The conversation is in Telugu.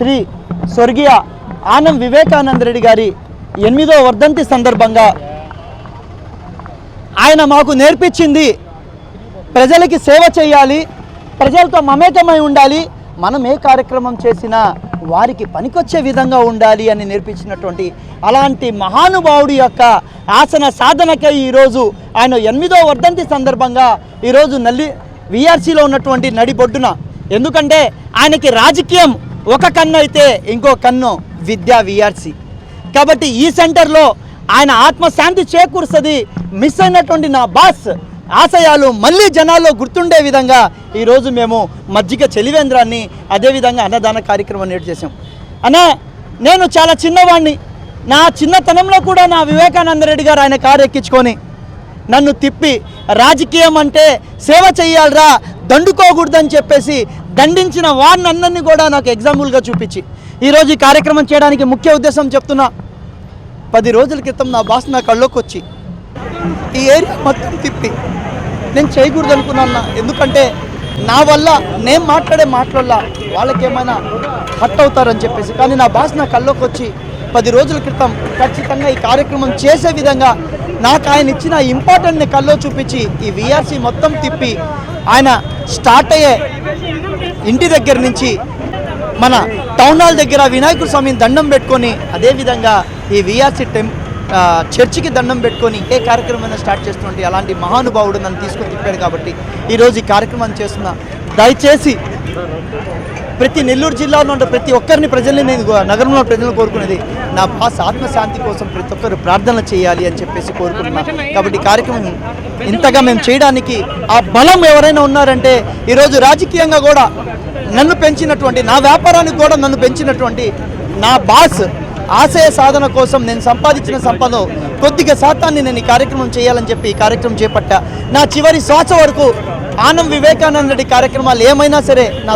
శ్రీ స్వర్గీయ ఆనం వివేకానంద రెడ్డి గారి 8వ వర్ధంతి సందర్భంగా ఆయన మాకు నేర్పించింది ప్రజలకి సేవ చేయాలి, ప్రజలతో మమేకమై ఉండాలి, మనం ఏ కార్యక్రమం చేసినా వారికి పనికొచ్చే విధంగా ఉండాలి అని నేర్పించినటువంటి అలాంటి మహానుభావుడి యొక్క ఆసన సాధనకై ఈరోజు ఆయన 8వ వర్ధంతి సందర్భంగా ఈరోజు విఆర్సీలో ఉన్నటువంటి నడిబొడ్డున, ఎందుకంటే ఆయనకి రాజకీయం ఒక కన్ను అయితే ఇంకో కన్ను విద్యా విఆర్సీ కాబట్టి ఈ సెంటర్లో ఆయన ఆత్మశాంతి చేకూరుస్తుంది. మిస్ అయినటువంటి నా బాస్ ఆశయాలు మళ్ళీ జనాల్లో గుర్తుండే విధంగా ఈరోజు మేము మజ్జిగ చలివేంద్రాన్ని అదేవిధంగా అన్నదాన కార్యక్రమాన్ని ఏర్పాటు చేసాం. నేను చాలా చిన్నవాడిని, నా చిన్నతనంలో కూడా నా వివేకానంద రెడ్డి గారు ఆయన కారు ఎక్కించుకొని నన్ను తిప్పి రాజకీయం అంటే సేవ చేయాలరా, దండుకోకూడదని చెప్పేసి దండించిన వారినందరినీ కూడా నాకు ఎగ్జాంపుల్గా చూపించి ఈరోజు ఈ కార్యక్రమం చేయడానికి ముఖ్య ఉద్దేశం చెప్తున్నా. 10 రోజుల క్రితం నా బాస్ నా కళ్ళలోకి వచ్చి ఈ ఏరియా మొత్తం తిప్పి నేను చేయకూడదు అనుకున్నాను, ఎందుకంటే నా వల్ల నేను మాట్లాడే మాటల వాళ్ళకేమైనా హట్ అవుతారని చెప్పేసి. కానీ నా బాస్ నా కళ్ళలోకి వచ్చి 10 రోజుల క్రితం ఖచ్చితంగా ఈ కార్యక్రమం చేసే విధంగా నాకు ఆయన ఇచ్చిన ఇంపార్టెంట్ని కల్లో చూపించి ఈ విఆర్సీ మొత్తం తిప్పి ఆయన స్టార్ట్ అయ్యే ఇంటి దగ్గర నుంచి మన టౌన్ హాల్ దగ్గర వినాయకుడు స్వామిని దండం పెట్టుకొని అదేవిధంగా ఈ విఆర్సీ చర్చికి దండం పెట్టుకొని ఏ కార్యక్రమం స్టార్ట్ చేస్తున్నట్టు అలాంటి మహానుభావుడు నన్ను తీసుకొని తిప్పాడు. కాబట్టి ఈరోజు ఈ కార్యక్రమం చేస్తున్నా. దయచేసి ప్రతి నెల్లూరు జిల్లాలో ఉన్న ప్రతి ఒక్కరిని ప్రజల్ని నేను నగరంలో ప్రజలను కోరుకునేది నా బాస్ ఆత్మశాంతి కోసం ప్రతి ఒక్కరు ప్రార్థన చేయాలి అని చెప్పేసి కోరుకుంటున్నా. కాబట్టి కార్యక్రమం ఇంతగా మేము చేయడానికి ఆ బలం ఎవరైనా ఉన్నారంటే ఈరోజు రాజకీయంగా కూడా నన్ను పెంచినటువంటి, నా వ్యాపారానికి కూడా నన్ను పెంచినటువంటి నా బాస్ ఆశయ సాధన కోసం నేను సంపాదించిన సంపద కొద్దిగా శాతాన్ని నేను ఈ కార్యక్రమం చేయాలని చెప్పి ఈ కార్యక్రమం చేపట్టా. నా చివరి శ్వాస వరకు ఆనం వివేకానంద రెడ్డి కార్యక్రమాలు ఏమైనా సరే నా